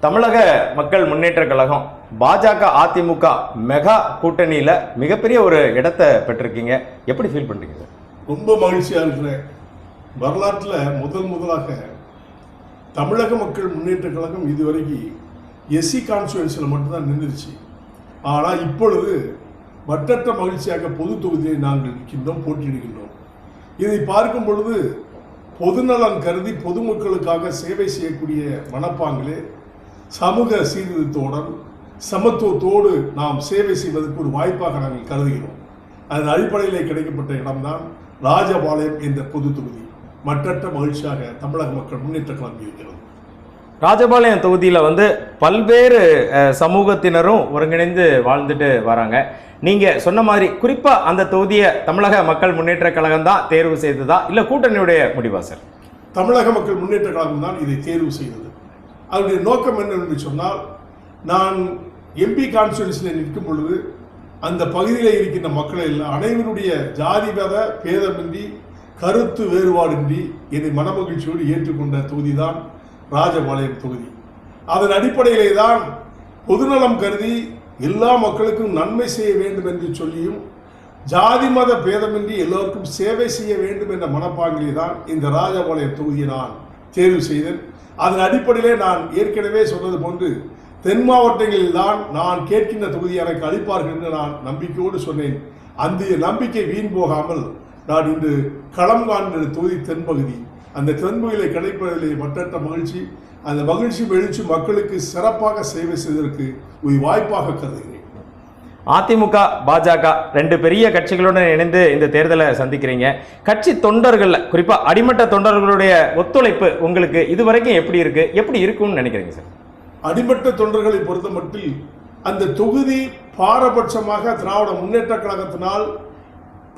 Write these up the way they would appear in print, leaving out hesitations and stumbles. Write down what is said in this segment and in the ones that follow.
தமிழக மக்கள் முன்னேற்ற கழகம் பாஜக அதிமுக மெகா கூட்டணியில மிகப்பெரிய ஒரு இடத்தை பெற்றிருக்கீங்க. எப்படி ஃபீல் பண்றீங்க சார்? ரொம்ப மகிழ்ச்சியா இருக்கிறேன். வரலாற்றில் முதலாக தமிழக மக்கள் முன்னேற்ற கழகம் இதுவரைக்கும் எஸ்சி கான்ஸ்டுவன்சியில் மட்டும்தான் நின்றுச்சு. ஆனால் இப்பொழுது மற்றற்ற மகிழ்ச்சியாக பொது தொகுதியை நாங்கள் இருக்கின்றோம், போட்டியிடுகின்றோம். இதை பார்க்கும் பொழுது பொதுநலன் கருதி பொதுமக்களுக்காக சேவை செய்யக்கூடிய மனப்பாங்கிலே சமூக சீர்திருத்தத்துடன் சமத்துவத்தோடு நாம் சேவை செய்வதற்கு ஒரு வாய்ப்பாக நாங்கள் கருதுகிறோம். அதன் அடிப்படையில் கிடைக்கப்பட்ட இடம்தான் ராஜபாளையம் என்ற பொது தொகுதி. மற்றற்ற மகிழ்ச்சியாக தமிழக மக்கள் முன்னேற்ற கழகம் இருக்கிறது. ராஜபாளையம் தொகுதியில் பல்வேறு சமூகத்தினரும் ஒருங்கிணைந்து வாழ்ந்துட்டு வராங்க. நீங்க சொன்ன மாதிரி குறிப்பா அந்த தொகுதியை தமிழக மக்கள் முன்னேற்ற கழகம் தான் தேர்வு செய்ததா இல்ல கூட்டணியுடைய முடிவா சார்? தமிழக மக்கள் முன்னேற்ற கழகம் தான் இதை தேர்வு செய்தது. அதனுடைய நோக்கம் என்னவென்று சொன்னால், நான் எம்பி கான்ஸ்டுவன்சியில் நிற்கும் பொழுது அந்த பகுதியில் இருக்கின்ற மக்களை எல்லாம் அனைவருடைய ஜாதி மத பேதமின்றி கருத்து வேறுபாடின்றி என்னை மனமகிழ்ச்சியோடு ஏற்றுக்கொண்ட தொகுதி தான் ராஜபாளையம் தொகுதி. அதன் அடிப்படையிலே தான் பொதுநலம் கருதி எல்லா மக்களுக்கும் நன்மை செய்ய வேண்டும் என்று சொல்லியும் ஜாதி மத பேதமின்றி எல்லோருக்கும் சேவை செய்ய வேண்டும் என்ற மனப்பாங்கிலே தான் இந்த ராஜபாளையம் தொகுதியை நான் தேர்வு செய்தேன். அதன் அடிப்படையிலே நான் ஏற்கனவே சொன்னது போன்று தென் மாவட்டங்களில் தான் நான் கேட்கின்ற தொகுதி எனக்கு அளிப்பார்கள் என்று நான் நம்பிக்கையோடு சொன்னேன். அந்த நம்பிக்கை வீண் போகாமல் நான் இன்று களம் காண்கிற தொகுதி தென்பகுதி. அந்த தென்பகுதியிலே கிடைப்பதிலே மற்றற்ற மகிழ்ச்சி. அந்த மகிழ்ச்சி எழுச்சி மக்களுக்கு சிறப்பாக சேவை செய்வதற்கு ஒரு வாய்ப்பாக கருதுகிறேன். அதிமுக பாஜக ரெண்டு பெரிய கட்சிகளுடன் இணைந்து இந்த தேர்தலை சந்திக்கிறீங்க. கட்சி தொண்டர்கள் குறிப்பா அடிமட்ட தொண்டர்களுடைய ஒத்துழைப்பு உங்களுக்கு இதுவரைக்கும் எப்படி இருக்கு, எப்படி இருக்கும்னு நினைக்கிறீங்க சார்? அடிமட்ட தொண்டர்களை பொறுத்த மட்டில் அந்த தொகுதி பாரபட்சமாக திராவிட முன்னேற்ற கழகத்தினால்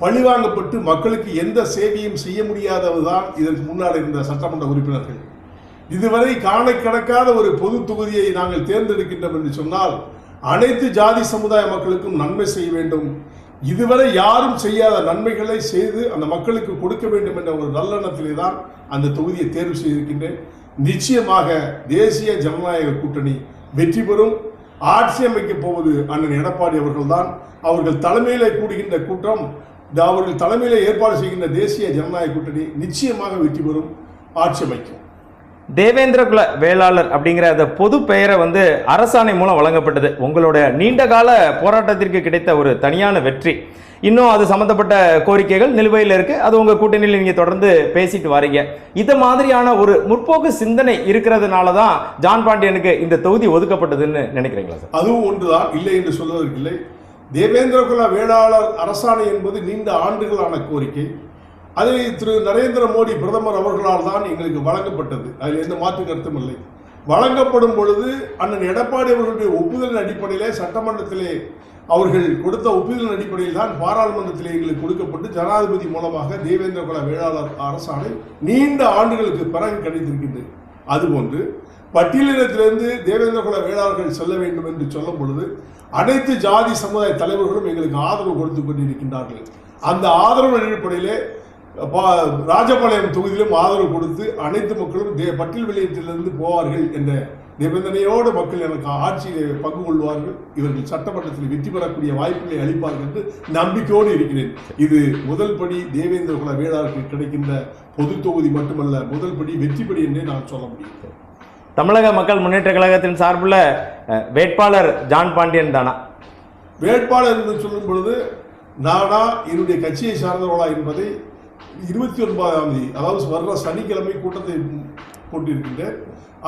பழிவாங்கப்பட்டு மக்களுக்கு எந்த சேவையும் செய்ய முடியாததுதான் இதற்கு முன்னால் இருந்த சட்டமன்ற உறுப்பினர்கள். இதுவரை காண கிடக்காத ஒரு பொது தொகுதியை நாங்கள் தேர்ந்தெடுக்கின்றோம் என்று சொன்னால் அனைத்து ஜாதி சமுதாய மக்களுக்கும் நன்மை செய்ய வேண்டும், இதுவரை யாரும் செய்யாத நன்மைகளை செய்து அந்த மக்களுக்கு கொடுக்க வேண்டும் என்ற ஒரு நல்லெண்ணத்திலே தான் அந்த தொகுதியை தேர்வு செய்திருக்கின்றேன். நிச்சயமாக தேசிய ஜனநாயக கூட்டணி வெற்றி பெறும். ஆட்சி அமைக்கப் போவது அண்ணன் எடப்பாடி அவர்கள்தான். அவர்கள் தலைமையிலே கூடுகின்ற கூட்டம், அவர்கள் தலைமையிலே ஏற்பாடு செய்கின்ற தேசிய ஜனநாயக கூட்டணி நிச்சயமாக வெற்றி பெறும், ஆட்சி அமைக்கும். தேவேந்திர குல வேளாளர் அப்படிங்கிற அந்த பொது பெயரை அரசாணை மூலம் வழங்கப்பட்டது. உங்களோட நீண்ட கால போராட்டத்திற்கு கிடைத்த ஒரு தனியான வெற்றி. இன்னும் அது சம்பந்தப்பட்ட கோரிக்கைகள் நிலுவையில் இருக்கு. அது உங்க கூட்டணியில் நீங்க தொடர்ந்து பேசிட்டு வரீங்க. இது மாதிரியான ஒரு முற்போக்கு சிந்தனை இருக்கிறதுனால தான் ஜான் பாண்டியனுக்கு இந்த தொகுதி ஒதுக்கப்பட்டதுன்னு நினைக்கிறீங்களா சார்? அதுவும் ஒன்றுதான், இல்லை என்று சொல்வதற்கு இல்லை. தேவேந்திர குல வேளாளர் அரசாணை என்பது நீண்ட ஆண்டுகளான கோரிக்கை. அதை திரு நரேந்திர மோடி பிரதமர் அவர்களால் தான் எங்களுக்கு வழங்கப்பட்டது. அதில் எந்த மாற்று கருத்தும் இல்லை. வழங்கப்படும் பொழுது அண்ணன் எடப்பாடி அவர்களுடைய ஒப்புதலின் அடிப்படையிலே சட்டமன்றத்திலே அவர்கள் கொடுத்த ஒப்புதலின் அடிப்படையில் தான் பாராளுமன்றத்திலே எங்களுக்கு கொடுக்கப்பட்டு ஜனாதிபதி மூலமாக தேவேந்திர குல வேளாளர் அரசாணை நீண்ட ஆண்டுகளுக்கு பிறகு கிடைத்திருக்கின்றது. அதுபோன்று பட்டியலினத்திலிருந்து தேவேந்திர குல வேளாளர்கள் செல்ல வேண்டும் என்று சொல்லும் பொழுது அனைத்து ஜாதி சமுதாய தலைவர்களும் எங்களுக்கு ஆதரவு கொடுத்து கொண்டிருக்கின்றார்கள். அந்த ஆதரவு அடிப்படையிலே ராஜபாளையம் தொகுதியிலும் ஆதரவு கொடுத்து அனைத்து மக்களும் பட்டியல் வெளியீட்டிலிருந்து போவார்கள் என்ற நிபந்தனையோடு மக்கள் எனக்கு ஆட்சியில் பங்கு கொள்வார்கள், இவர்கள் சட்டமன்றத்தில் வெற்றி பெறக்கூடிய வாய்ப்புகளை அளிப்பார்கள் என்று நம்பிக்கையோடு இருக்கிறேன். இது முதல் படி தேவேந்திர குல வேளாளருக்கு கிடைக்கின்ற பொது தொகுதி மட்டுமல்ல, முதல் படி வெற்றிப்படி என்றே நான் சொல்ல முடியும். தமிழக மக்கள் முன்னேற்ற கழகத்தின் சார்பில் வேட்பாளர் ஜான் பாண்டியன் தானா? வேட்பாளர் என்று சொல்லும் பொழுது நானா என்னுடைய கட்சியை சார்ந்தவர்களா என்பதை 29ஆம் தேதி, அதாவது வர்ற சனிக்கிழமை கூட்டத்தை போட்டிருக்கின்றேன்.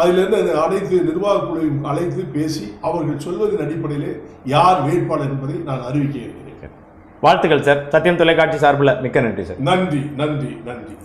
அதிலிருந்து அனைத்து நிர்வாக குழுவையும் அழைத்து பேசி அவர்கள் சொல்வதன் அடிப்படையிலே யார் வேட்பாளர் என்பதை நான் அறிவிக்க இருக்கிறேன். வாழ்த்துக்கள் சார். சத்தியம் தொலைக்காட்சி சார்பில் மிக்க நன்றி சார். நன்றி நன்றி நன்றி.